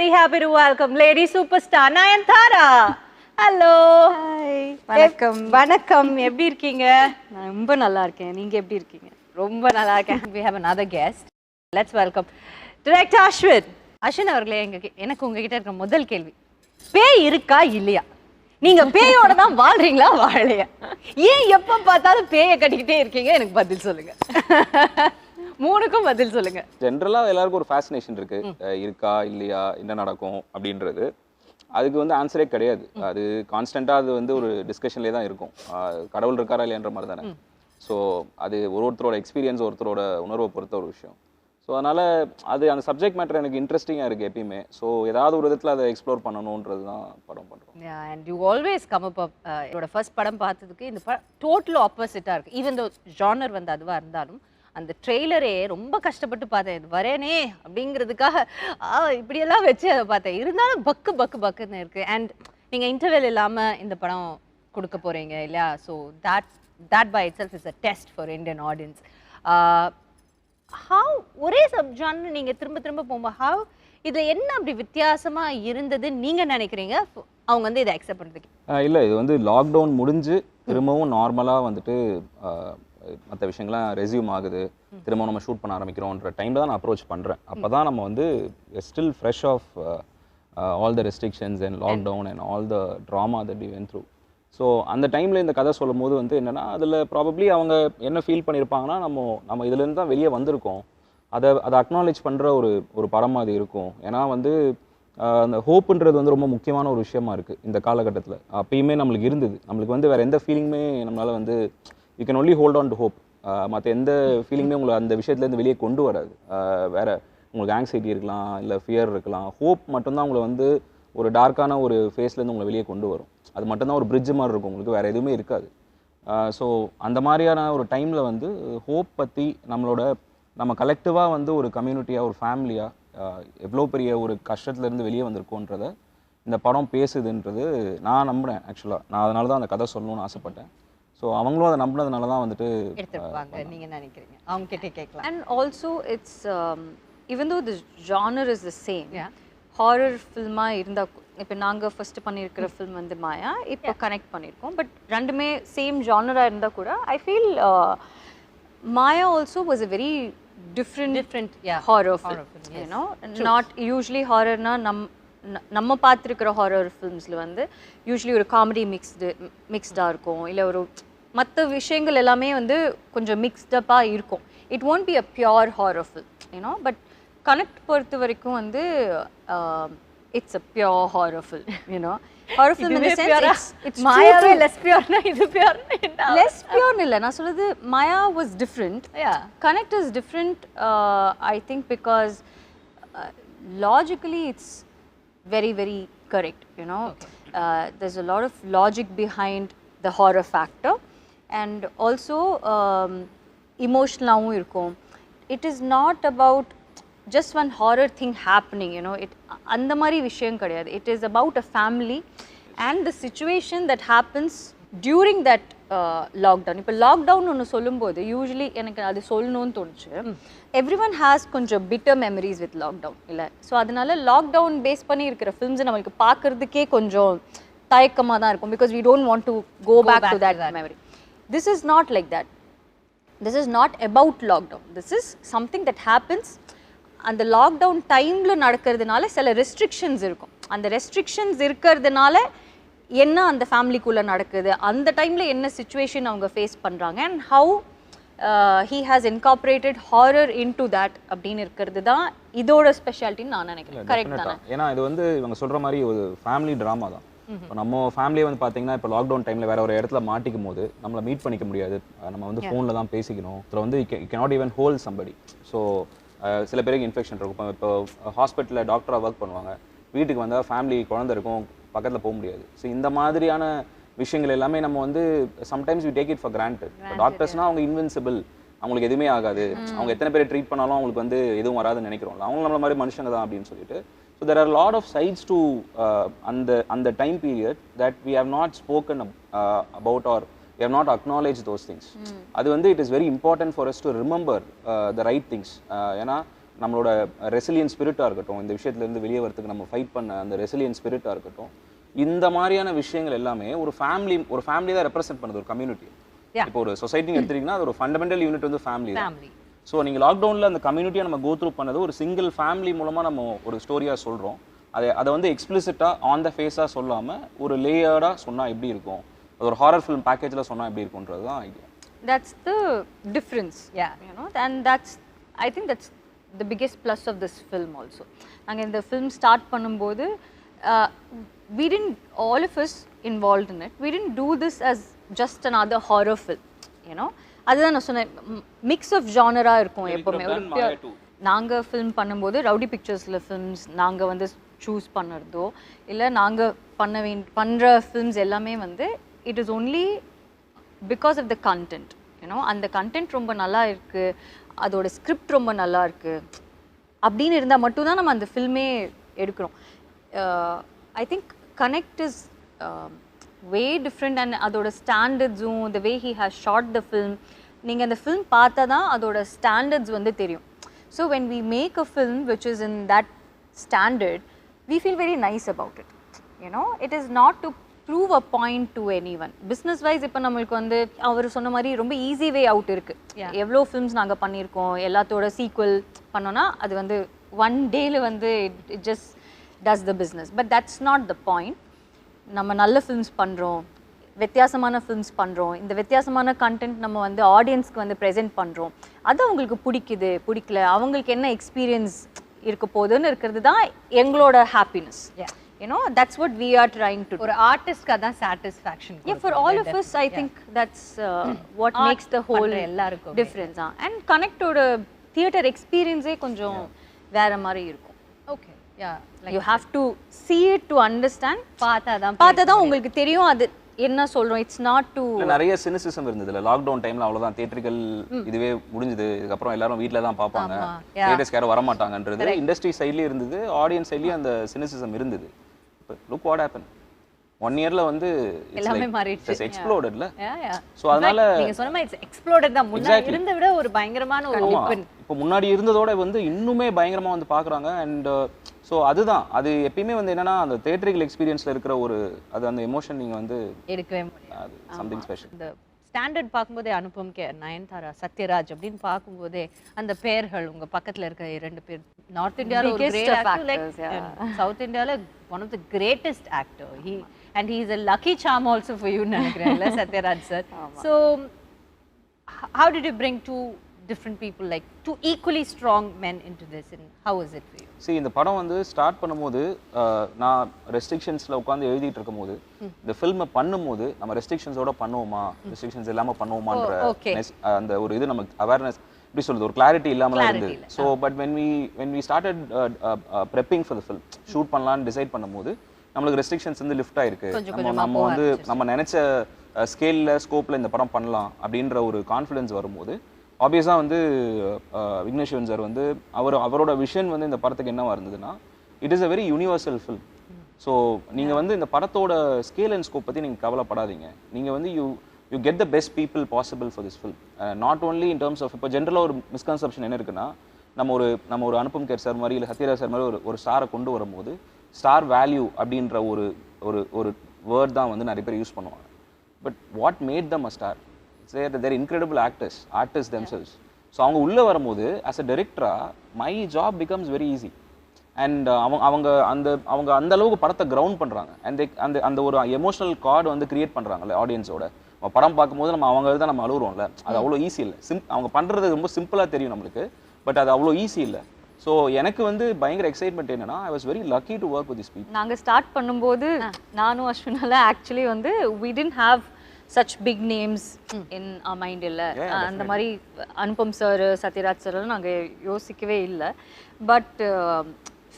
very happy to welcome lady superstar Nayanthara. Hello. Hi. வணக்கம். வணக்கம். எப்படி இருக்கீங்க? நான் ரொம்ப நல்லா இருக்கேன். நீங்க எப்படி இருக்கீங்க? ரொம்ப நல்லா இருக்கேன். We have another guest. Let's welcome director Ashwin. Ashwin அவர்களே, எனக்கு உங்ககிட்ட இருக்கிற முதல் கேள்வி, பேய் இருக்கா இல்லையா? நீங்க பேயோட தான் வாழ்றீங்களா வாழலையா? ஏன் எப்ப பார்த்தாலும் பேயை கட்டிக்கிட்டே இருக்கீங்க? எனக்கு பதில் சொல்லுங்க. மூணுக்கும் பதில் சொல்லுங்க. ஜென்ரலா எல்லாருக்கும் ஒரு ஃபேசினேஷன் இருக்கு, இருக்கா இல்லையா, என்ன நடக்கும் அப்படின்றது. அதுக்கு வந்து ஆன்சரே கிடையாது. அது கான்ஸ்டன்டா அது வந்து ஒரு டிஸ்கஷன்லேயே தான் இருக்கும். கடவுள் இருக்காரா இல்லையன்ற மாதிரி தானே. ஸோ அது ஒருத்தரோட எக்ஸ்பீரியன்ஸ், ஒருத்தரோட உணர்வை பொறுத்த ஒரு விஷயம். ஸோ அதனால அது அந்த சப்ஜெக்ட் மேட்டர் எனக்கு இன்ட்ரெஸ்டிங்காக இருக்குது எப்பயுமே. ஸோ ஏதாவது ஒரு விதத்தில் அதை எக்ஸ்ப்ளோர் பண்ணணுன்றது தான் படம் பண்ணுறோம். And you always come up என்னோட ஃபர்ஸ்ட் படம் பார்த்ததுக்கு இந்த படம் டோட்டல் ஆப்போசிட்டாக இருக்குது. ஈவன் தோ ஜானர் வந்து அதுவாக இருந்தாலும் அந்த ட்ரெய்லரே ரொம்ப கஷ்டப்பட்டு பார்த்தேன், இது வரேனே அப்படிங்கிறதுக்காக இப்படியெல்லாம் வச்சு அதை பார்த்தேன். இருந்தாலும் பக்கு பக்கு பக்குன்னு இருக்குது. அண்ட் நீங்கள் இன்டர்வெல் இல்லாமல் இந்த படம் கொடுக்க போகிறீங்க இல்லையா? So that by itself is a test for Indian audience. How ஒரே சப்ஜான்னு நீங்கள் திரும்ப திரும்ப போகும்போது how இதில் என்ன அப்படி வித்தியாசமாக இருந்தது நீங்கள் நினைக்கிறீங்க அவங்க வந்து இதை அக்செப்ட் பண்ணுறதுக்கு? இல்லை, இது வந்து லாக்டவுன் முடிஞ்சு திரும்பவும் நார்மலாக வந்துட்டு மற்ற விஷயங்கள்லாம் ரெஸ்யூம் ஆகுது, திரும்ப நம்ம ஷூட் பண்ண ஆரம்பிக்கிறோன்ற டைமில் தான் நான் அப்ரோச் பண்ணுறேன். அப்போ தான் நம்ம வந்து still fresh of all the restrictions and lockdown and all the trauma that we went through. So அந்த டைமில் இந்த கதை சொல்லும் போது வந்து என்னென்னா, அதில் ப்ராபப்ளி அவங்க என்ன ஃபீல் பண்ணியிருப்பாங்கன்னா, நம்ம இதுலேருந்து தான் வெளியே வந்திருக்கோம், அதை அக்னாலேஜ் பண்ணுற ஒரு படமாக அது இருக்கும். ஏன்னா வந்து அந்த ஹோப்புன்றது வந்து ரொம்ப முக்கியமான ஒரு விஷயமா இருக்குது இந்த காலகட்டத்தில். அப்பயுமே நம்மளுக்கு இருந்தது. நம்மளுக்கு வந்து வேறு எந்த ஃபீலிங்குமே நம்மளால் வந்து you can only hold on to hope. மற்ற எந்த ஃபீலிங்குமே உங்களை அந்த விஷயத்துலேருந்து வெளியே கொண்டு வராது. வேறு உங்களுக்கு ஆங்ஸைட்டி இருக்கலாம், இல்லை ஃபியர் இருக்கலாம். ஹோப் மட்டும்தான் உங்களை வந்து ஒரு டார்க்கான ஒரு ஃபேஸ்லேருந்து உங்களை வெளியே கொண்டு வரும். அது மட்டும்தான் ஒரு பிரிட்ஜ் மாதிரி இருக்கும், உங்களுக்கு வேறு எதுவுமே இருக்காது. ஸோ அந்த மாதிரியான ஒரு டைமில் வந்து ஹோப் பற்றி நம்ம கலெக்டிவாக வந்து ஒரு கம்யூனிட்டியாக, ஒரு ஃபேமிலியாக எவ்வளோ பெரிய ஒரு கஷ்டத்துலேருந்து வெளியே வந்திருக்கோன்றதை இந்த படம் பேசுதுன்றது நான் நம்புகிறேன். ஆக்சுவலாக நான் அதனால தான் அந்த கதை சொல்லணும்னு ஆசைப்பட்டேன். ஸோ அவங்களும் அதை நம்பினதுனால தான் வந்துட்டு எடுத்துருப்பாங்க. நீங்கள் நினைக்கிறீங்க அவங்க கிட்டே கேட்கலாம். And also it's even though the genre is the same, horror ஃபில்மாக இருந்தால், இப்போ நாங்கள் ஃபஸ்ட்டு பண்ணியிருக்கிற ஃபில்ம் வந்து மாயா, இப்போ கனெக்ட் பண்ணியிருக்கோம். பட் ரெண்டுமே சேம் ஜானராக இருந்தால் கூட I feel Maya also was a very different horror film. You know, not usually ஹாரர்னா நம்ம பார்த்துருக்கிற ஹாரர் ஃபில்ம்ஸில் வந்து யூஸ்வலி ஒரு காமெடி மிக்ஸ்டாக இருக்கும், இல்லை ஒரு மற்ற விஷயங்கள் எல்லாமே வந்து கொஞ்சம் மிக்ஸ்டப்பாக இருக்கும். It won't be a pure horror film, you know. But Connect பொறுத்த வரைக்கும் வந்து it's a pure horror film, you know. Horror film in the sense it's மாயாவே லெஸ் பியோர்னா இது பியோர் லெஸ் பியோர் இல்லை. நான் சொல்றது Maya was different, Connect is different. I think because logically it's very very correct, you know. There's a lot of logic behind the horror factor, and also emotional irukum. It is not about just one horror thing happening, you know. It andha mari vishayam kadiyadu. It is about a family and the situation that happens during that lockdown. இப்போ lockdown ஒன்று சொல்லும்போது usually எனக்கு அது சொல்லணும்னு தோணுச்சு. Everyone has கொஞ்சம் bitter memories with lockdown இல்லை. So அதனால லாக்டவுன் பேஸ் பண்ணி இருக்கிற ஃபிலிம்ஸை நம்மளுக்கு பார்க்கறதுக்கே கொஞ்சம் தயக்கமாக தான் இருக்கும். Because we don't want to go back to that memory. This is not like that. This is not about lockdown. This is something that happens. அந்த லாக்டவுன் டைமில் நடக்கிறதுனால சில ரெஸ்ட்ரிக்ஷன்ஸ் இருக்கும். அந்த ரெஸ்ட்ரிக்ஷன்ஸ் இருக்கிறதுனால என்ன அந்த ஃபேமிலிக்குள்ளே நடக்குது, அந்த டைமில் என்ன சுச்சுவேஷன் அவங்க ஃபேஸ் பண்ணுறாங்க, and how he has incorporated horror into that அப்படின்னு இருக்கிறது தான் இதோட ஸ்பெஷாலிட்டின்னு நான் நினைக்கிறேன். கரெக்ட் தானே? ஏன்னா இது வந்து இவங்க சொல்கிற மாதிரி ஒரு ஃபேமிலி ட்ராமா தான். இப்போ நம்ம ஃபேமிலியை வந்து பார்த்தீங்கன்னா இப்போ லாக்டவுன் டைமில் வேறு ஒரு இடத்துல மாட்டிக்கும் போது நம்மளை மீட் பண்ணிக்க முடியாது. நம்ம வந்து ஃபோனில் தான் பேசிக்கணும். இதில் வந்து you cannot even hold somebody. So சில பேருக்கு இன்ஃபெக்ஷன் இருக்கும். இப்போ ஹாஸ்பிட்டலில் டாக்டராக ஒர்க் பண்ணுவாங்க, வீட்டுக்கு வந்தால் ஃபேமிலி குழந்தை இருக்கும், பக்கத்தில் போக முடியாது. ஸோ இந்த மாதிரியான விஷயங்கள் எல்லாமே நம்ம வந்து sometimes we take it for granted. இப்போ டாக்டர்ஸ்னால் அவங்க இன்வின்சிபிள், அவங்களுக்கு எதுவுமே ஆகாது, அவங்க எத்தனை பேர் ட்ரீட் பண்ணாலும் அவங்களுக்கு வந்து எதுவும் வராதுன்னு நினைக்கிறோம்ல, அவங்க நம்மள மாதிரி மனுஷங்க தான் அப்படின்னு சொல்லிட்டு. So there are lot of sides to அந்த time period that we have not spoken about are we have not acknowledged those things. அது வந்து it is very important for us to remember the right things. ஏன்னா நம்மளோட resilient ஸ்பிரிட்டாக இருக்கட்டும், இந்த விஷயத்துலேருந்து வெளியே வரதுக்கு நம்ம ஃபைட் பண்ண அந்த ரெசிலியன் ஸ்பிரிட்டாக இருக்கட்டும், இந்த மாதிரியான விஷயங்கள் எல்லாமே ஒரு ஃபேமிலி தான் ரெப்ரசென்ட் பண்ணுது, ஒரு கம்யூனிட்டி. இப்போ ஒரு சொசைட்டின்னு எடுத்துட்டீங்கன்னா அது ஒரு ஃபண்டமெண்டல் யூனிட் வந்து ஃபேமிலி தான். ஸோ நீங்கள் லாக்டவுனில் அந்த கம்யூனிட்டியை நம்ம கோ த்ரூ பண்ணது ஒரு சிங்கிள் ஃபேமிலி மூலமாக நம்ம ஒரு ஸ்டோரியாக சொல்கிறோம். அதை வந்து எக்ஸ்பிளிசிட்டாக ஆன் த ஃபேஸாக சொல்லாமல் ஒரு லேயர்டாக சொன்னால் எப்படி இருக்கும், அது ஒரு ஹாரர் ஃபிலிம் பேக்கேஜில் சொன்னால் எப்படி இருக்குன்றது தான் idea. That's the difference, you know, and I think that's the biggest plus of this film also. நாங்க இந்த film start பண்ணும்போது we didn't, all of us involved in it, we didn't do this as just another horror film, you know. அதுதான் நான் சொன்னேன், mix of ஜானரா இருக்கும் எப்பவுமே. ஒரு நாங்க ஃபிலிம் பண்ணும்போது ரவுடி பிக்சர்ஸ்ல ஃபிலிம்ஸ் நாங்க வந்து சூஸ் பண்ணுறதோ இல்லை நாங்க பண்ற ஃபிலிம்ஸ் எல்லாமே வந்து it is only because of the content, you know. அந்த கண்டென்ட் ரொம்ப நல்லா இருக்கு, அதோட ஸ்கிரிப்ட் ரொம்ப நல்லா இருக்கு அப்படின்னு இருந்தால் மட்டும்தான் நம்ம அந்த ஃபில்மே எடுக்கிறோம். I think Connect is way different and அதோட ஸ்டாண்டர்ட்ஸும் the way he has shot the film, நீங்கள் அந்த ஃபில்ம் பார்த்தா தான் அதோட ஸ்டாண்டர்ட்ஸ் வந்து தெரியும். So when we make a film which is in that standard, we feel very nice about it, you know. It is not to prove a point to anyone. Business wise இப்போ நம்மளுக்கு வந்து அவர் சொன்ன மாதிரி ரொம்ப easy way out இருக்கு. எவ்வளோ films நாங்கள் பண்ணியிருக்கோம், எல்லாத்தோட சீக்வல் பண்ணோன்னா அது வந்து ஒன் டேல வந்து it just does the business. But that's not the point. நம்ம நல்ல ஃபிலிம்ஸ் பண்ணுறோம், வித்தியாசமான ஃபிலிம்ஸ் பண்ணுறோம், இந்த வித்தியாசமான கண்டென்ட் நம்ம வந்து ஆடியன்ஸ்க்கு வந்து ப்ரெசென்ட் பண்ணுறோம், அது அவங்களுக்கு பிடிக்கல, அவங்களுக்கு என்ன எக்ஸ்பீரியன்ஸ் இருக்க போதுன்னு இருக்கிறது தான் எங்களோட happiness. You know, that's what we are trying to do. ஒரு ஆர்டிஸ்ட்க்கு அதான் satisfaction. Yeah, for all of us I think that's what makes the whole difference. And connect to the theater experience கொஞ்சம் வேற மாதிரி இருக்கும். Okay, yeah, you have to see it to understand. பார்த்தா தான் உங்களுக்கு தெரியும் அது என்ன சொல்றோம். இட்ஸ் நாட் டு நிறைய சினிசிசம் இருந்ததுல லாக்டவுன் டைம்ல. அவ்வளவுதான், தியேட்டர்கள் இதுவே முடிஞ்சது, இதுக்கப்புறம் எல்லாரும் வீட்ல தான் பார்ப்பாங்க, தியேட்டர்ஸ்க்கு யாரும் வர மாட்டாங்கன்றது இண்டஸ்ட்ரி சைட்லயே இருந்தது, ஆடியன்ஸ் சைட்லயே அந்த சினிசிசம் இருந்தது. லுக் வாட் ஹேப்பன், 1 இயர்ல வந்து எல்லாமே மாறிடுச்சு, இட்ஸ் எக்ஸ்ப்ளோடட். சோ அதனால நீங்க சொன்ன மாதிரி இட்ஸ் எக்ஸ்ப்ளோடட் தான். முன்னாடி இருந்த விட ஒரு பயங்கரமான ஒரு ஓபன், இப்போ முன்னாடி இருந்ததோட வந்து இன்னுமே பயங்கரமா வந்து பாக்குறாங்க. அண்ட் ஸோ அதுதான், அது எப்பயுமே வந்து என்னன்னா அந்த தியேட்டரிக்கல் எக்ஸ்பீரியன்ஸ்ல இருக்கிற ஒரு அது அந்த எமோஷன் நீங்க வந்து எடுக்கவே முடியாது. அது சம்திங் ஸ்பெஷல். இந்த ஸ்டாண்டர்ட் பார்க்கும்போதே அனுபம் கே, நயன்தாரா, சத்யராஜ் அப்படின்னு பார்க்கும்போதே அந்த பேர்கள் உங்க பக்கத்துல இருக்க 2 பேர் நார்த் இந்தியால ஒரு கிரேட் ஆக்டர், லைக் சவுத் இந்தியால one of the greatest actor. And he is a lucky charm also for you, நினைக்கிறேன்ல Sathyaraj sir. So how did you bring two different people, like two equally strong men into this, and how was it for you? See, இந்த படம் வந்து start பண்ணும்போது நான் ரெஸ்ட்ரிக்ஷன்ஸ்ல உட்கார்ந்து எழுதிட்டு இருக்கும்போது இந்த ஃபில்மை பண்ணும்போது நம்ம ரெஸ்ட்ரிக்ஷன்ஸோட பண்ணுவோமா, ரெஸ்ட்ரிக்ஷன்ஸ் இல்லாம பண்ணுவோமான்ற அந்த ஒரு இது நமக்கு அவேர்னஸ் எப்படி சொல்றது, ஒரு கிளாரிட்டி இல்லாமலாம் இருந்தது. So but when we started prepping for the film, shoot பண்ணலாம்னு டிசைட் பண்ணும்போது நம்மளுக்கு ரெஸ்ட்ரிக்ஷன்ஸ் வந்து லிஃப்ட் ஆயிருக்கு. நம்ம வந்து நம்ம நினைச்ச ஸ்கேல்ல ஸ்கோப்ல இந்த படம் பண்ணலாம் அப்படின்ற ஒரு கான்ஃபிடன்ஸ் வரும்போது ஆப்வியஸாக வந்து விக்னேஷ்வரன் சார் வந்து அவரோட விஷன் வந்து இந்த படத்துக்கு என்னவா இருந்ததுன்னா, it is a very universal film. So நீங்கள் வந்து இந்த படத்தோட ஸ்கேல் அண்ட் ஸ்கோப் பற்றி நீங்கள் கவலைப்படாதீங்க. நீங்கள் வந்து you get the best people possible for this film. Not only in terms of இப்போ ஜென்ரலாக ஒரு மிஸ்கன்செப்ஷன் என்ன இருக்குன்னா, நம்ம ஒரு அனுபம் கேர் சார் மாதிரி இல்லை சத்யராஜ் சார் மாதிரி ஒரு ஸ்டாரை கொண்டு வரும்போது ஸ்டார் வேல்யூ அப்படின்ற ஒரு வேர்ட் தான் வந்து நிறைய பேர் யூஸ் பண்ணுவாங்க. But what made them a star, they're incredible artist themselves. So அவங்க உள்ளே வரும்போது ஆஸ் அ டைரக்டராக my job becomes very easy. And அவங்க அந்த அளவுக்கு படத்தை கிரவுண்ட் பண்ணுறாங்க. அண்ட் அந்த ஒரு எமோஷனல் கார்டு வந்து கிரியேட் பண்ணுறாங்கல்ல ஆடியன்ஸோட. படம் பார்க்கும்போது நம்ம அவங்க தான் நம்ம அழுகுறோம்ல, அது அவ்வளோ ஈஸி இல்லை. அவங்க பண்ணுறது ரொம்ப சிம்பிளாக தெரியும் நம்மளுக்கு, பட் அது அவ்வளோ ஈஸி இல்லை. ஸோ எனக்கு வந்து பயங்கர எக்ஸைட்மெண்ட் என்னன்னா, I was very lucky to work with this people. நாங்கள் ஸ்டார்ட் பண்ணும்போது நானும் அஸ்வினால ஆக்சுவலி வந்து we didn't have such big names in our mind இல்லை. அந்த மாதிரி அனுபம் சார், சத்யராஜ் சார்லாம் நாங்கள் யோசிக்கவே இல்லை. பட்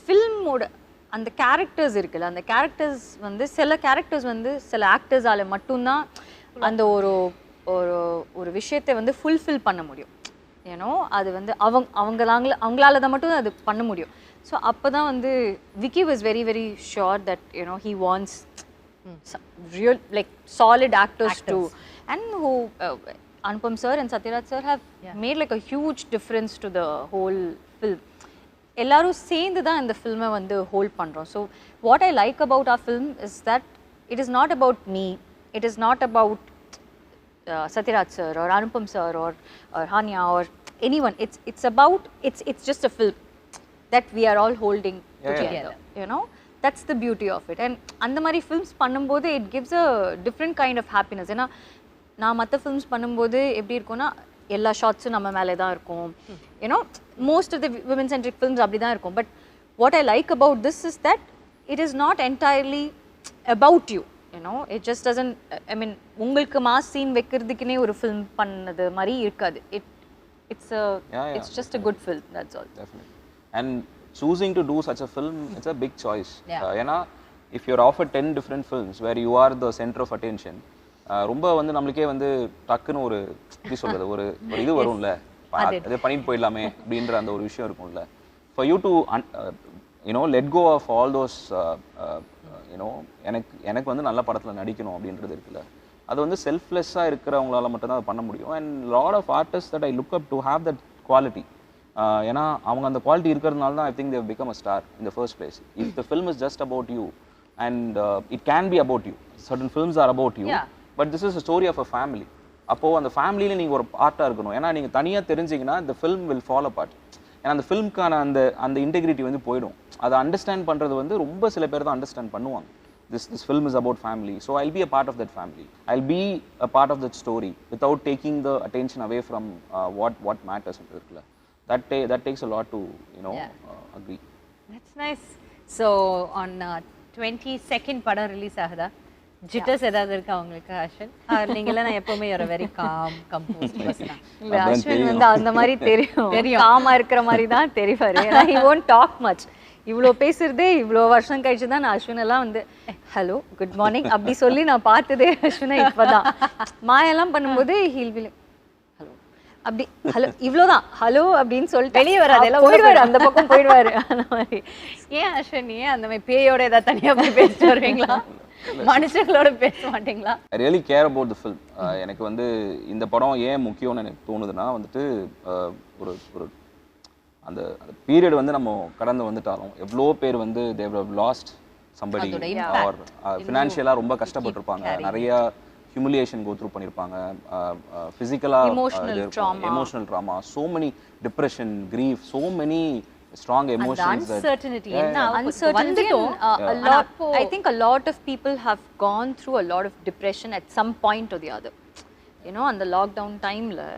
ஃபில்மோட அந்த கேரக்டர்ஸ் இருக்குல்ல, அந்த கேரக்டர்ஸ் வந்து சில கேரக்டர்ஸ் வந்து சில ஆக்டர்ஸால் மட்டும்தான் அந்த ஒரு விஷயத்தை வந்து ஃபுல்ஃபில் பண்ண முடியும். ஏன்னோ அது வந்து அவங்களால தான் மட்டும் அது பண்ண முடியும். ஸோ அப்போ தான் வந்து Vicky was very very sure that you know he wants real like solid actors too, and who Anupam sir and Satyaraj sir have made like a huge difference to the whole film. எல்லாரும் சேர்ந்து தான் இந்த ஃபில்மை வந்து hold பண்ணுறோம். So what I like about R film is that it is not about me, it is not about Satyaraj sir or Anupam sir or Hanya or anyone. It's just a film that we are all holding together. You know, that's the beauty of it. And அந்த மாதிரி films பண்ணும்போது it gives a different kind of happiness. ஏன்னா நான் மற்ற films பண்ணும்போது எப்படி இருக்கும்னா எல்லா ஷாட்ஸும் நம்ம மேலே தான் இருக்கும். You know, most of the women centric films அப்படி தான் இருக்கும். But what I like about this is that it is not entirely about you. You know, it just doesn't, I mean, உங்களுக்கு மாஸ் சீன் வைக்கிறதுக்குனே ஒரு film பண்ணது மாதிரி இருக்காது. It's just a good film, that's all. Definitely. And choosing to do such a film, it's a big choice. ஏன்னா if you're offered 10 different films where you are the center of attention, ரொம்ப வந்து நம்மளுக்கே வந்து டக்குன்னு ஒரு எப்படி சொல்றது ஒரு இது வரும்ல, அதை பண்ணிட்டு போயிடலாமே அப்படின்ற அந்த ஒரு விஷயம் இருக்கும்ல. For you to let go of all those எனக்கு வந்து நல்ல படத்தில் நடிக்கணும் அப்படின்றது இருக்குல்ல, அது வந்து செல்ஃப்லெஸ்ஸாக இருக்கிறவங்களால மட்டும்தான் அதை பண்ண முடியும். And lot of artist that I look up to have that quality. ஏன்னா அவங்க அந்த குவாலிட்டி இருக்கிறதுனால தான் I think they become a star in the first place. If the film is just about you and it can be about you, certain films are about you, but this is a story of a family. அப்போது அந்த ஃபேமிலியில் நீங்கள் ஒரு பார்ட்டாக இருக்கணும். ஏன்னா நீங்கள் தனியாக தெரிஞ்சிங்கன்னா the film will fall apart. ஏன்னா அந்த ஃபில்ம்க்கான அந்த இன்டெகிரிட்டி வந்து போயிடும். அதை அண்டர்ஸ்டாண்ட் பண்ணுறது வந்து ரொம்ப சில பேர் தான் அண்டர்ஸ்டாண்ட் பண்ணுவாங்க. This film is about family, so I'll be a part of that family. I'll be a part of that story without taking the attention away from what matters. That takes a lot to agree. That's nice. So on 22nd படம் release ஆகுதா? ஜிட்டர்ஸ் ஏதாவது இருக்கா உங்களுக்கு அஸ்வின்? நீங்கள நான் எப்பவுமே ஒரு very com compost பர்சனா. இல்ல அஸ்வின் வந்து அந்த மாதிரி தெரியும். காமா இருக்கிற மாதிரி தான் தெரிவாரு. ஏன்னா he won't talk much. இவ்வளோ பேசுறதே இவ்வளோ வருஷம் கழிச்சு தான் நான் அஸ்வினெல்லாம் வந்து ஹலோ குட் மார்னிங் அப்படி சொல்லி நான் பார்த்ததே அஸ்வினை இப்போ தான். மாயெல்லாம் பண்ணும்போது ஹீல் பி ஹலோ அப்படி ஹலோ இவ்வளோதான் ஹலோ அப்படின்னு சொல்லிட்டு வெளியே வராது, எல்லாம் போயிடுவாரு, அந்த பக்கம் போயிடுவாரு. அந்த மாதிரி ஏன் அஸ்வின் அந்த மாதிரி பேயோட ஏதாவது தனியாக போய் பேசிட்டு வருவீங்களா, மனுஷங்களோட பேச மாட்டீங்களா? I really care about the film. எனக்கு வந்து இந்த படம் ஏன் முக்கியம்னு எனக்கு தோணுதுன்னா வந்துட்டு ஒரு ஒரு அந்த பீரியட் வந்து நம்ம கடந்து வந்துட்டாலும் எவ்வளோ பேர் வந்து they have lost somebody or ஃபினான்ஷியலாக ரொம்ப கஷ்டப்பட்டிருப்பாங்க, நிறைய ஹியூமிலியேஷன் கோ த்ரூ பண்ணியிருப்பாங்க, ஃபிசிக்கலாக emotional drama, so many depression, grief, so many strong emotions. Uncertainty a lot. I think a lot of people have gone through a lot of depression at some point or the other. You know, on the lockdown time la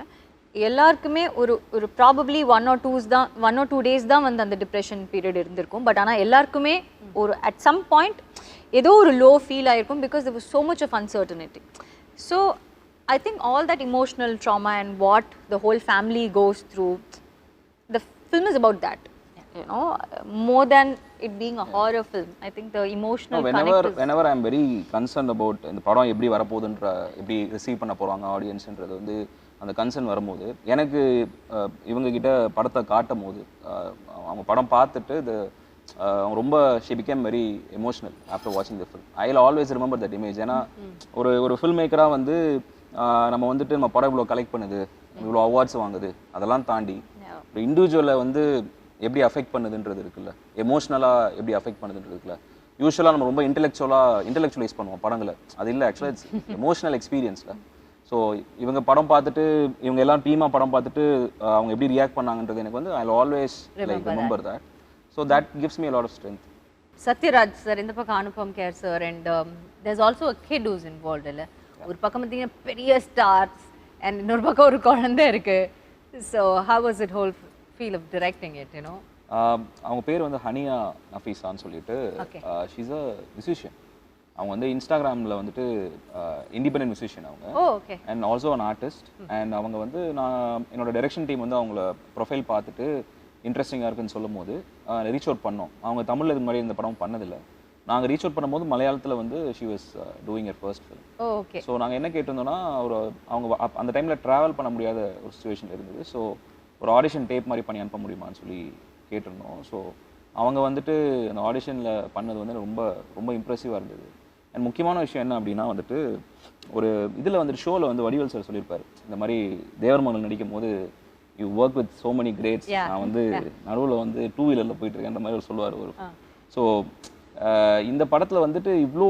எல்லாருக்குமே ஒரு probably 1 or 2 days தான் வந்து அந்த depression period இருந்திருக்கும். But ஆனால் எல்லாருக்குமே ஒரு at some point ஏதோ ஒரு லோ ஃபீல் ஆகிருக்கும் because there was so much of uncertainty. So I think all that emotional trauma and what the whole family goes through, the film is about that. You know, more than it being a horror film, I think the emotional whenever I'm very concerned about இந்த படம் எப்படி வரப்போகுதுன்ற எப்படி receive பண்ண போகிறாங்க ஆடியன்ஸ்ன்றது வந்து அந்த concern வரும்போது எனக்கு இவங்ககிட்ட படத்தை காட்டும் போது அவங்க படம் பார்த்துட்டு அவங்க ரொம்ப she became very emotional after வாட்சிங் the film. I will always remember that image. ஏன்னா ஒரு ஃபில்ம் மேக்கராக வந்து நம்ம வந்துட்டு நம்ம படம் இவ்வளோ கலெக்ட் பண்ணுது, இவ்வளோ அவார்ட்ஸ் வாங்குது, அதெல்லாம் தாண்டி ஒரு இண்டிவிஜுவலை வந்து எப்படி அஃபெக்ட் பண்ணுதுன்றது இருக்குல்ல, எமோஷ்னலாக எப்படி அஃபெக்ட் பண்ணுதுன்றது இருக்குல்ல. யூஸ்வலாக நம்ம ரொம்ப இன்டெலெக்சுவலைஸ் பண்ணுவோம் படங்களை, அது இல்லை ஆக்சுவலாக இட்ஸ் எமோஷனல் எக்ஸ்பீரியன்ஸில். ஸோ இவங்க படம் பார்த்துட்டு இவங்க எல்லாம் டீமாக படம் பார்த்துட்டு அவங்க எப்படி ரியாக்ட் பண்ணாங்கன்றது எனக்கு வந்து ஐ will always like remember that. So that gives me a lot of strength. Sathyaraj sir இந்த பக்கம் Anupam care sir and there's also a kid who's involved இல்ல. ஒரு பக்கம் பார்த்தீங்கன்னா பெரிய ஸ்டார்ஸ் அண்ட் இன்னொரு பக்கம் ஒரு குழந்தை இருக்கு. So how was it whole feel of directing it, you know? அவங்க பேர் வந்து ஹனியா நஃபீஸான்னு சொல்லிட்டு ஷீஸ் அ மியூசிஷியன். அவங்க வந்து இன்ஸ்டாகிராமில் வந்துட்டு இண்டிபெண்டன்ட் மியூசிஷியன் அவங்க. And also an artist. And அவங்க வந்து நான் என்னோட டைரக்ஷன் டீம் வந்து அவங்கள ப்ரொஃபைல் பார்த்துட்டு இன்ட்ரெஸ்டிங்காக இருக்குன்னு சொல்லும் போது ரீச் அவுட் பண்ணோம். அவங்க தமிழில் இது மாதிரி இந்த படம் பண்ணதில்லை. நாங்கள் ரீச் அவுட் பண்ணும்போது மலையாளத்தில் வந்து she was doing your first film. So நாங்கள் என்ன கேட்டிருந்தோம்னா அவங்க அந்த டைமில் ட்ராவல் பண்ண முடியாத ஒரு சுச்சுவேஷன் இருந்தது. ஸோ ஒரு ஆடிஷன் டேப் மாதிரி பண்ணி அனுப்ப முடியுமான்னு சொல்லி கேட்டிருந்தோம். ஸோ அவங்க வந்துட்டு அந்த ஆடிஷனில் பண்ணது வந்து ரொம்ப ரொம்ப இம்ப்ரெசிவாக இருந்தது. அண்ட் முக்கியமான விஷயம் என்ன அப்படின்னா வந்துட்டு ஒரு இதில் வந்துட்டு ஷோவில் வந்து வடிவேல் சார் சொல்லியிருப்பார், இந்த மாதிரி தேவர் மகள் நடிக்கும் போது you work with so many greats. Yeah. நான் வந்து நடுவில் வந்து 2 வீலரில் போயிட்டு இருக்கேன்ற மாதிரி அவர் சொல்லுவார் ஒரு. ஸோ இந்த படத்தில் வந்துட்டு இவ்வளோ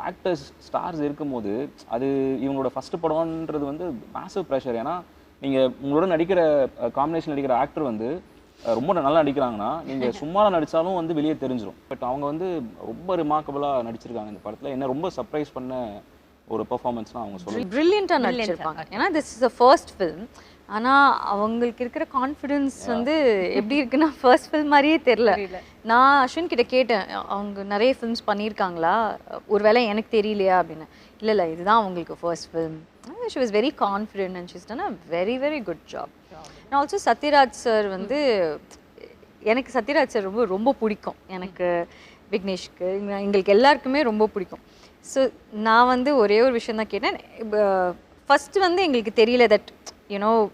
ஆக்டர்ஸ் ஸ்டார்ஸ் இருக்கும்போது அது இவங்களோட ஃபர்ஸ்ட் படம்ன்றது வந்து மேசிவ் ப்ரெஷர். ஏன்னா நீங்கள் உங்களோட நடிக்கிற காம்பினேஷன் நடிக்கிற ஆக்டர் வந்து ரொம்ப நல்லா நடிக்கிறாங்கன்னா நீங்கள் சும்மா நடித்தாலும் வந்து வெளியே தெரிஞ்சிடும். பட் அவங்க வந்து ரொம்ப ரிமார்க்கபுளாக நடிச்சிருக்காங்க இந்த படத்தில். என்ன ரொம்ப சர்ப்ரைஸ் பண்ண ஒரு பெர்ஃபார்மன்ஸ்லாம் அவங்க சொல்லுவாங்க. ப்ரில்லியண்ட்டாக நடிச்சிருப்பாங்க. ஏன்னா this is a first film. ஆனால் அவங்களுக்கு இருக்கிற கான்ஃபிடென்ஸ் வந்து எப்படி இருக்குன்னா ஃபர்ஸ்ட் ஃபில்ம் மாதிரியே தெரில. நான் அஸ்வின் கிட்ட கேட்டேன், அவங்க நிறைய ஃபில்ம்ஸ் பண்ணியிருக்காங்களா, ஒருவேளை எனக்கு தெரியலையா அப்படின்னு. இல்லை இதுதான் அவங்களுக்கு first film. She was very confident and she's done a very very good job. And also Sathyaraj sir வந்து எனக்கு சத்யராஜ் சார் ரொம்ப ரொம்ப பிடிக்கும். எனக்கு விக்னேஷ்க்கு எங்களுக்கு எல்லாருக்குமே ரொம்ப பிடிக்கும். ஸோ நான் வந்து ஒரே ஒரு விஷயம் தான் கேட்டேன். ஃபஸ்ட்டு வந்து எங்களுக்கு தெரியல that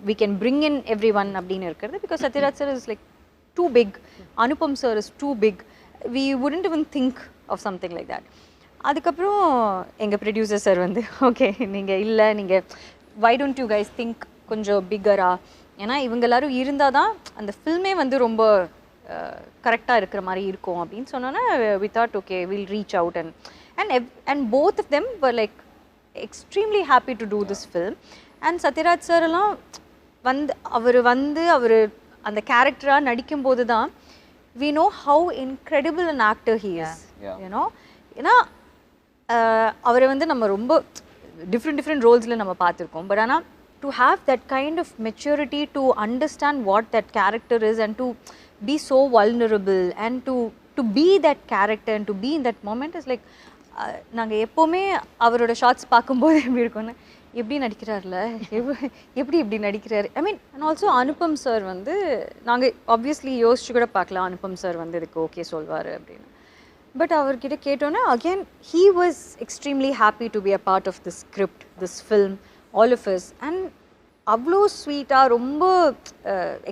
we can bring in everyone அப்படின்னு இருக்கிறது. Because Sathyaraj sir is like too big, Anupam sir is too big, we wouldn't even think of something like that. அதுக்கப்புறம் எங்கள் ப்ரொடியூசர் சார் வந்து ஓகே நீங்கள் why don't you guys think கொஞ்சம் பிக்கரா, ஏன்னா இவங்க எல்லாரும் இருந்தால் தான் அந்த ஃபில்மே வந்து ரொம்ப கரெக்டாக இருக்கிற மாதிரி இருக்கும் அப்படின்னு சொன்னோன்னா we thought okay we'll reach out and both of them were like extremely happy to do this film. And Sathyaraj sir எல்லாம் அவர் அந்த கேரக்டராக நடிக்கும்போது தான் we know how incredible an actor he is. ஏன்னா அவரை வந்து நம்ம ரொம்ப டிஃப்ரெண்ட் ரோல்ஸில் நம்ம பார்த்துருக்கோம். பட் ஆனால் to have that kind of maturity to understand what that character is and to be so vulnerable and to be that character and to be in that moment is like நாங்கள் எப்போவுமே அவரோட shorts பார்க்கும்போது எப்படி இருக்கும்னு, எப்படி நடிக்கிறார்ல, எப்படி நடிக்கிறாரு. I mean and also Anupam sir வந்து நாங்கள் ஆப்வியஸ்லி யோசிச்சு கூட பார்க்கலாம் அனுபம் சார் வந்து இதுக்கு ஓகே சொல்வார் அப்படின்னு. பட் அவர்கிட்ட கேட்டோன்னே again he was extremely happy to be a part of this script, this film, all of us. And அவ்வளோ ஸ்வீட்டாக, ரொம்ப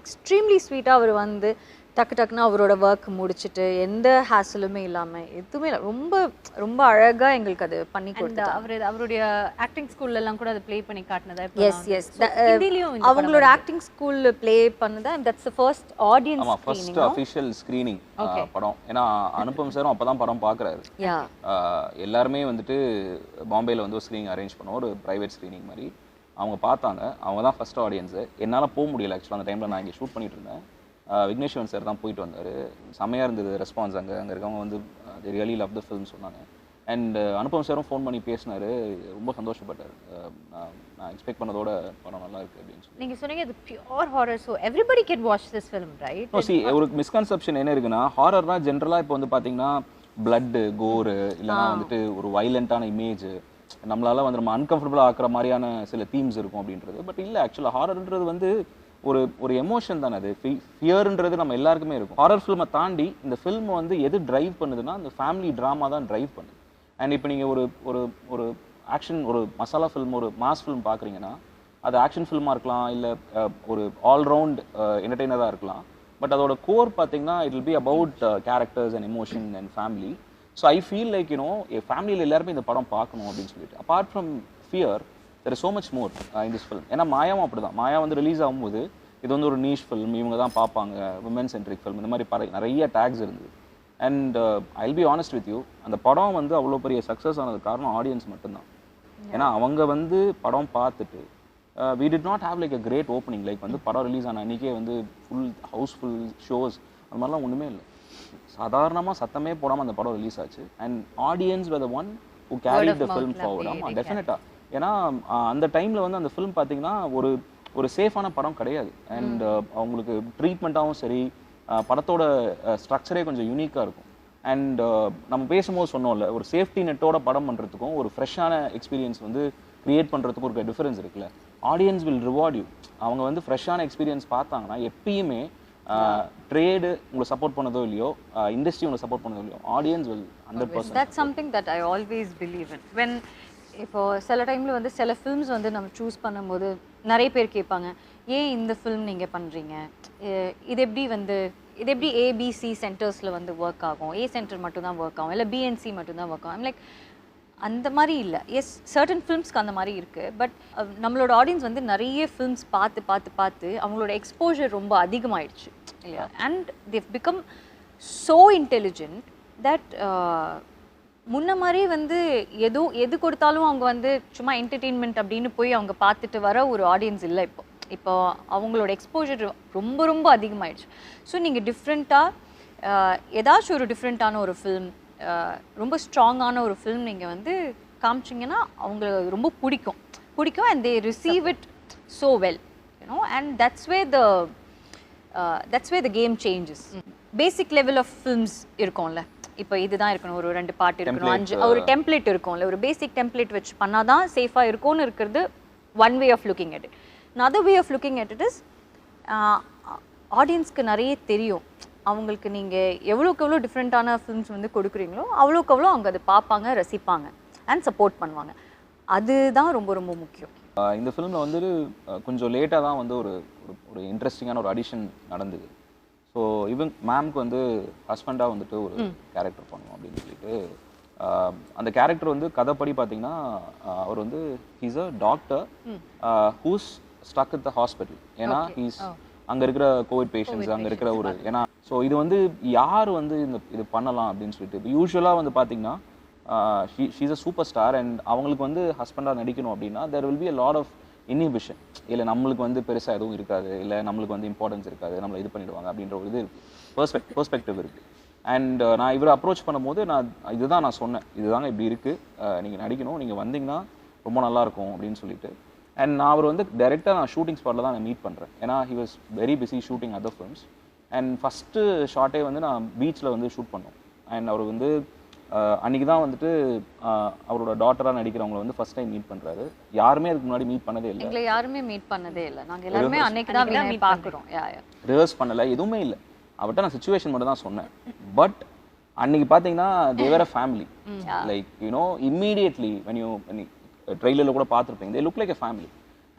எக்ஸ்ட்ரீம்லி ஸ்வீட்டாக அவர் வந்து டக்குன்னு அவரோட ஒர்க் முடிச்சுட்டு எந்த ஹேசலுமே இல்லாமல் எதுவுமே இல்லை, ரொம்ப ரொம்ப அழகாக எங்களுக்கு அது பண்ணி கொடுத்தாரு. அவருடைய ஆக்டிங் ஸ்கூல்லலாம் கூட அதை ப்ளே பண்ணி காட்டினதா? எஸ் அவங்களோட ஆக்டிங் ஸ்கூல்ல ப்ளே பண்ணதா. That's the first audience screening, first official screening படம். ஏன்னா அனுபம் சாரும் அப்பதான் படம் பார்க்குறாரு. எல்லாருமே வந்துட்டு பாம்பேல வந்து ஒரு ஸ்கிரீனிங் அரேஞ்ச் பண்ணோம், ஒரு பிரைவேட் ஸ்கிரீனிங் மாதிரி. அவங்க பார்த்தாங்க, அவங்க தான் ஃபர்ஸ்ட் ஆடியன்ஸு. என்னால் போக முடியல ஆக்சுவலாக, அந்த டைமில் நான் இங்கே ஷூட் பண்ணிட்டு இருந்தேன். விக்னேஷ்வன் சார் தான் போயிட்டு வந்தார். செம்மையாக இருந்தது ரெஸ்பான்ஸ். அங்கே இருக்கவங்க வந்து they really love the film சொன்னாங்க. அண்ட் அனுபம் சாரும் ஃபோன் பண்ணி பேசினார், ரொம்ப சந்தோஷப்பட்டார். நான் எக்ஸ்பெக்ட் பண்ணதோட படம் நல்லா இருக்குது அப்படின்னு சொல்லி. நீங்கள் சொன்னீங்க இது pure horror, so everybody can watch this film, right? ஒரு மிஸ்கன்செப்ஷன் என்ன இருக்குன்னா, ஹாரர்னா ஜென்ரலாக இப்போ வந்து பார்த்தீங்கன்னா பிளட்டு, கோரு, இல்லைனா வந்துட்டு ஒரு வைலண்ட்டான இமேஜ், நம்மளால வந்து நம்ம அன்கம்ஃபர்டபுளாக ஆக்குற மாதிரியான சில தீம்ஸ் இருக்கும் அப்படின்றது. பட் இல்லை, ஆக்சுவலாக ஹாரர்ன்றது வந்து ஒரு எமோஷன் தானே. அது ஃபியர்ன்றது நம்ம எல்லாருக்குமே இருக்கும். ஹாரர் ஃபில்மை தாண்டி இந்த ஃபில்ம் வந்து எது டிரைவ் பண்ணுதுன்னா அந்த ஃபேமிலி ட்ராமா தான் டிரைவ் பண்ணுது. அண்ட் இப்போ நீங்கள் ஒரு ஆக்ஷன், ஒரு மசாலா ஃபில்ம், ஒரு மாஸ் ஃபில்ம் பார்க்குறீங்கன்னா அது ஆக்ஷன் ஃபில்மாக இருக்கலாம், இல்லை ஒரு ஆல்ரவுண்ட் என்டர்டெய்னராக இருக்கலாம். பட் அதோட கோர் பார்த்தீங்கன்னா it will be about characters and emotion and family. So I feel like ஃபேமிலியில் எல்லாருமே இந்த படம் பார்க்கணும் அப்படின்னு சொல்லிட்டு. Apart from fear there is so much more in this film. ஏன்னா மாயாவும் அப்படி தான். மாயா வந்து ரிலீஸ் ஆகும்போது இது வந்து ஒரு நீஷ் ஃபில்ம், இவங்க தான் பார்ப்பாங்க, விமன் சென்ட்ரிக் ஃபில்ம், இந்த மாதிரி நிறைய டேக்ஸ் இருந்தது. And I will be honest with you, அந்த படம் வந்து அவ்வளோ பெரிய சக்ஸஸ் ஆனது காரணம் ஆடியன்ஸ் மட்டும்தான். ஏன்னா அவங்க வந்து படம் பார்த்துட்டு we did not have like a great opening, like வந்து படம் ரிலீஸ் ஆன அன்றைக்கே வந்து ஃபுல் ஹவுஸ்ஃபுல் ஷோஸ் அந்த மாதிரிலாம் ஒன்றுமே இல்லை. சாதாரணமாக சத்தமே போடாமல் அந்த படம் ரிலீஸ் ஆச்சு. And audience were the one who carried the film forward. ஆமாம், டெஃபினட்டாக. ஏன்னா அந்த டைமில் வந்து அந்த ஃபிலிம் பார்த்தீங்கன்னா ஒரு சேஃபான படம் கிடையாது. அண்ட் அவங்களுக்கு ட்ரீட்மெண்ட்டாகவும் சரி, படத்தோட ஸ்ட்ரக்சரே கொஞ்சம் யூனிக்காக இருக்கும். அண்ட் நம்ம பேசும்போது சொன்னோம்ல, ஒரு சேஃப்டி நெட்டோட படம் பண்ணுறதுக்கும் ஒரு ஃப்ரெஷ்ஷான எக்ஸ்பீரியன்ஸ் வந்து க்ரியேட் பண்ணுறதுக்கும் ஒரு டிஃபரன்ஸ் இருக்குல்ல. Audience will reward you. அவங்க வந்து ஃப்ரெஷ்ஷான எக்ஸ்பீரியன்ஸ் பார்த்தாங்கன்னா எப்பயுமே ட்ரேடு உங்களை சப்போர்ட் பண்ணதோ இல்லையோ, இண்டஸ்ட்ரி உங்களை சப்போர்ட் பண்ணதோ இல்லையோ, audience will 100%. That's something that I always believe in. When இப்போது சில டைமில் வந்து சில ஃபில்ம்ஸ் வந்து நம்ம சூஸ் பண்ணும்போது நிறைய பேர் கேட்பாங்க, ஏன் இந்த ஃபில்ம் நீங்கள் பண்ணுறீங்க, இது எப்படி ஏபிசி சென்டர்ஸில் வந்து ஒர்க் ஆகும், ஏ சென்டர் மட்டும்தான் ஒர்க் ஆகும், இல்லை பிஎன்சி மட்டும்தான் ஒர்க் ஆகும். லைக் அந்த மாதிரி இல்லை. எஸ், சர்டன் ஃபிலிம்ஸ்க்கு அந்த மாதிரி இருக்குது. பட் நம்மளோட ஆடியன்ஸ் வந்து நிறைய ஃபிலிம்ஸ் பார்த்து பார்த்து பார்த்து அவங்களோட எக்ஸ்போஜர் ரொம்ப அதிகமாகிடுச்சு இல்லையா. And they become so intelligent that முன்ன மாதிரி வந்து எது கொடுத்தாலும் அவங்க வந்து சும்மா என்டர்டெயின்மெண்ட் அப்படின்னு போய் அவங்க பார்த்துட்டு வர ஒரு ஆடியன்ஸ் இல்லை. இப்போ அவங்களோட எக்ஸ்போஜர் ரொம்ப ரொம்ப அதிகமாகிடுச்சு. ஸோ நீங்கள் டிஃப்ரெண்ட்டாக ஏதாச்சும் ஒரு டிஃப்ரெண்ட்டான ஒரு ஃபில்ம், ரொம்ப ஸ்ட்ராங்கான ஒரு ஃபில்ம் நீங்கள் வந்து காமிச்சிங்கன்னா அவங்களுக்கு ரொம்ப பிடிக்கும் and they receive it so well, you know. And that's way the game changes. Basic level of films இருக்கும்ல, இப்போ இதுதான் இருக்கணும், ஒரு 2 பாட்டு இருக்கணும், 5 ஒரு டெம்ப்ளேட் இருக்கும்ல, ஒரு பேசிக் டெம்ப்ளேட் வச்சு பண்ணால் தான் சேஃபாக இருக்கும்னு இருக்கிறது one way of looking at it. another way of looking at it is ஆடியன்ஸ்க்கு நிறைய தெரியும். அவங்களுக்கு நீங்கள் எவ்வளோக்கு எவ்வளோ டிஃப்ரெண்ட்டான ஃபிலிம்ஸ் வந்து கொடுக்குறீங்களோ அவ்வளோக்கு அவ்வளோ அவங்க அதை பார்ப்பாங்க, ரசிப்பாங்க அண்ட் சப்போர்ட் பண்ணுவாங்க. அதுதான் ரொம்ப ரொம்ப முக்கியம். இந்த ஃபிலிமில் வந்து கொஞ்சம் லேட்டாக தான் வந்து ஒரு ஒரு இன்ட்ரெஸ்டிங்கான ஒரு அடிஷன் நடந்தது. ஸோ இவன் மேம்க்கு வந்து ஹஸ்பண்டாக வந்துட்டு ஒரு கேரக்டர் பண்ணுவோம் அப்படின்னு சொல்லிட்டு, அந்த கேரக்டர் வந்து கதைப்படி பார்த்தீங்கன்னா அவர் வந்து he's a doctor who's stuck at the hospital. ஏன்னா ஹீஸ் அங்கே இருக்கிற கோவிட் பேஷண்ட்ஸ் அங்கே இருக்கிற ஒரு, ஏன்னா ஸோ இது வந்து யார் வந்து இது பண்ணலாம் அப்படின்னு சொல்லிட்டு, இப்போ யூஸ்வலாக வந்து பார்த்தீங்கன்னா she's a super star and அவங்களுக்கு வந்து ஹஸ்பண்டாக நடிக்கணும் அப்படின்னா there will be a lot of inhibition. இல்லை நம்மளுக்கு வந்து பெருசாக எதுவும் இருக்காது, இல்லை நம்மளுக்கு வந்து இம்பார்ட்டன்ஸ் இருக்காது, நம்மளை இது பண்ணிடுவாங்க அப்படின்ற ஒரு இது இருக்குது, பெர்ஸ்பெக்டிவ் இருக்குது. அண்ட் நான் இவரை அப்ரோச் பண்ணும்போது இதுதான் நான் சொன்னேன், இதுதாங்க இப்படி இருக்குது, நீங்கள் நடிக்கணும், நீங்கள் வந்தீங்கன்னா ரொம்ப நல்லாயிருக்கும் அப்படின்னு சொல்லிட்டு. அண்ட் நான் அவர் வந்து டைரெக்டாக நான் ஷூட்டிங் ஸ்பாட்டில் தான் நான் மீட் பண்ணுறேன். ஏன்னா he was very busy shooting other films. And first ஷார்ட்டே வந்து நான் பீச்சில் வந்து ஷூட் பண்ணோம். அண்ட் அவர் வந்து அன்றைக்கி தான் வந்துட்டு அவரோட டாட்டராக நடிக்கிறவங்களை வந்து ஃபஸ்ட் டைம் மீட் பண்ணுறாரு. யாருமே அதுக்கு முன்னாடி மீட் பண்ணதே இல்லை, எங்களை யாருமே மீட் பண்ணதே இல்லை. நாங்கள் எல்லாருமே அன்னைக்கு தான் மீட் பார்க்குறோம். ரிஹர்ஸ் பண்ணலை, எதுவுமே இல்லை. அவர்கிட்ட நான் சிச்சுவேஷன் மட்டும் தான் சொன்னேன். பட் அன்றைக்கி பார்த்தீங்கன்னா they were a family, like you know immediately when you ட்ரெய்லரில் கூட பார்த்துருப்பீங்க, they look like a family.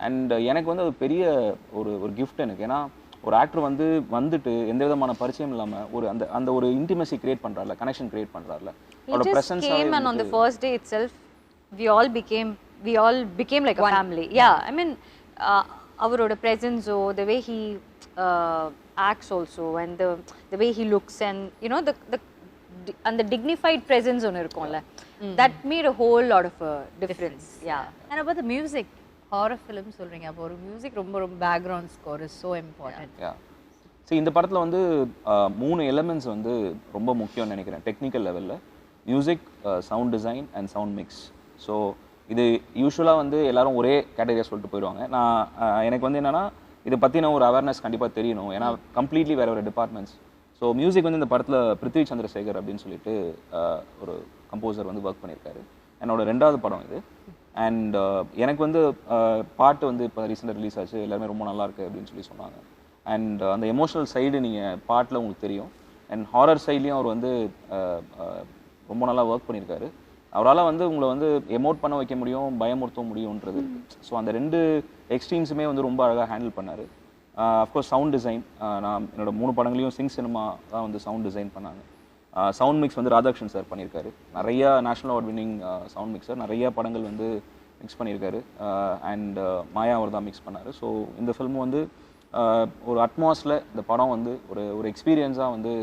And எனக்கு வந்து அது பெரிய ஒரு கிஃப்ட் எனக்கு. ஏன்னா ஒரு ஆக்டர் வந்துட்டு எந்த விதமான பரிச்சயம் இல்லாமல் ஒரு அந்த ஒரு இன்டிமசி கிரியேட் பண்ணுறாருல, கனெக்ஷன் கிரியேட் பண்ணுறாருல, அவரோட presence. And on the first day itself we all became like a family. Yeah, I mean அவரோட presence, the way he acts also, and the way he looks, and you know the dignified presence ஒன்று இருக்கும்ல, that made a whole lot of a difference. Yeah. And about the music, horror film சொல்றீங்க, அப்போ ஒரு music ரொம்ப background score is so important. சரி, இந்த படத்தில் வந்து 3 எலிமெண்ட்ஸ் வந்து ரொம்ப முக்கியம்னு நினைக்கிறேன் டெக்னிக்கல் லெவலில்: music, sound design and sound mix. So இது யூஸ்வலாக வந்து எல்லாரும் ஒரே கேட்டகரியாக சொல்லிட்டு போயிடுவாங்க. எனக்கு வந்து என்னென்னா இதை பற்றின ஒரு அவேர்னஸ் கண்டிப்பாக தெரியணும், ஏன்னா கம்ப்ளீட்லி வேறு டிபார்ட்மெண்ட்ஸ். ஸோ மியூசிக் வந்து இந்த படத்தில் பிருத்வி சந்திரசேகர் அப்படின்னு சொல்லிட்டு ஒரு கம்போசர் வந்து ஒர்க் பண்ணியிருக்காரு. என்னோட 2வது படம் இது. அண்ட் எனக்கு வந்து பாட்டு வந்து இப்போ ரீசெண்டாக ரிலீஸ் ஆச்சு, எல்லாருமே ரொம்ப நல்லா இருக்குது அப்படின்னு சொல்லி சொன்னாங்க. அண்ட் அந்த எமோஷனல் சைடு நீங்கள் பாட்டில் உங்களுக்கு தெரியும். அண்ட் ஹாரர் சைட்லேயும் அவர் வந்து ரொம்ப நல்லா ஒர்க் பண்ணியிருக்காரு. அவரால் வந்து உங்களை வந்து எமோட் பண்ண வைக்க முடியும், பயமுறுத்த முடியுன்றது இருக்குது. ஸோ அந்த 2 எக்ஸ்ட்ரீம்ஸுமே வந்து ரொம்ப அழகாக ஹேண்டில் பண்ணார். அஃப்கோர்ஸ் சவுண்ட் டிசைன், நான் என்னோட 3 படங்களையும் சிங் சினிமா தான் வந்து சவுண்ட் டிசைன் பண்ணாங்க. சவுண்ட் மிக்ஸ் வந்து ராதாகிருஷ்ணன் சார் பண்ணியிருக்காரு. நிறையா national award winning sound mixer, நிறையா படங்கள் வந்து மிக்ஸ் பண்ணியிருக்காரு. அண்ட் மாயா அவர் தான் மிக்ஸ் பண்ணார். ஸோ இந்த ஃபில்ம் வந்து ஒரு அட்மாஸில் இந்த படம் வந்து ஒரு எக்ஸ்பீரியன்ஸாக வந்து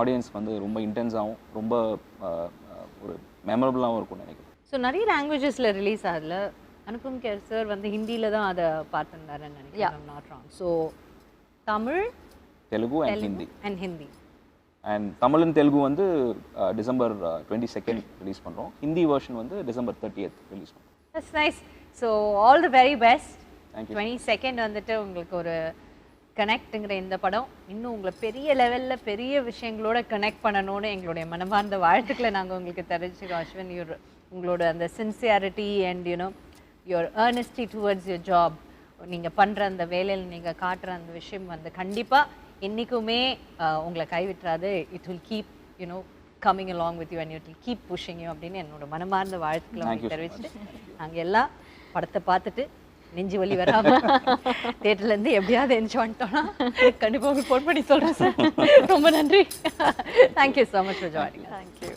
ஆடியன்ஸ் வந்து ரொம்ப இன்டென்ஸாகவும் ரொம்ப ஒரு மெமரபுளாகவும் இருக்கும்னு நினைக்கிறேன். ஸோ நிறைய லாங்குவேஜஸில் ரிலீஸ் ஆகல. அனுபம் கேர் சார் வந்து ஹிந்தியில் தான் அதை பார்த்துருந்தாருன்னு நினைக்கிறேன், not wrong. So Tamil, Telugu and Hindi. And Tamil and Telugu வந்து டிசம்பர் 22 ரிலீஸ் பண்ணுறோம். ஹிந்தி வெர்ஷன் வந்து டிசம்பர் 30 ரிலீஸ் பண்ணுறோம். That's nice. So all the very best. Thank you. 22 வந்துட்டு உங்களுக்கு ஒரு கனெக்ட்டுங்கிற இந்த படம் இன்னும் உங்களை பெரிய லெவலில் பெரிய விஷயங்களோட கனெக்ட் பண்ணணும்னு எங்களுடைய மனமார்ந்த வாழ்த்துக்களை நாங்கள் உங்களுக்கு தெரிஞ்சுக்கோம். அஸ்வின், உங்களோட அந்த sincerity and you know your earnestness towards your job, நீங்கள் பண்ணுற அந்த வேலையில் நீங்கள் காட்டுற அந்த விஷயம் வந்து கண்டிப்பாக என்றைக்குமே உங்களை கைவிட்டுறாது. It will keep you know coming along with you and it will keep pushing you அப்படின்னு என்னோட மனமார்ந்த வாழ்த்துக்களை உங்களுக்கு தெரிவிச்சுட்டு நாங்கள் எல்லாம் படத்தை பார்த்துட்டு நெஞ்சு வலி வராமல் தேட்டர்லேருந்து எப்படியாவது என்ஜாய் வந்துட்டோன்னா கண்டிப்பாக உங்களுக்கு ஃபோன் பண்ணி சொல்கிறேன் சார். ரொம்ப நன்றி. Thank you so much for joining. Thank you.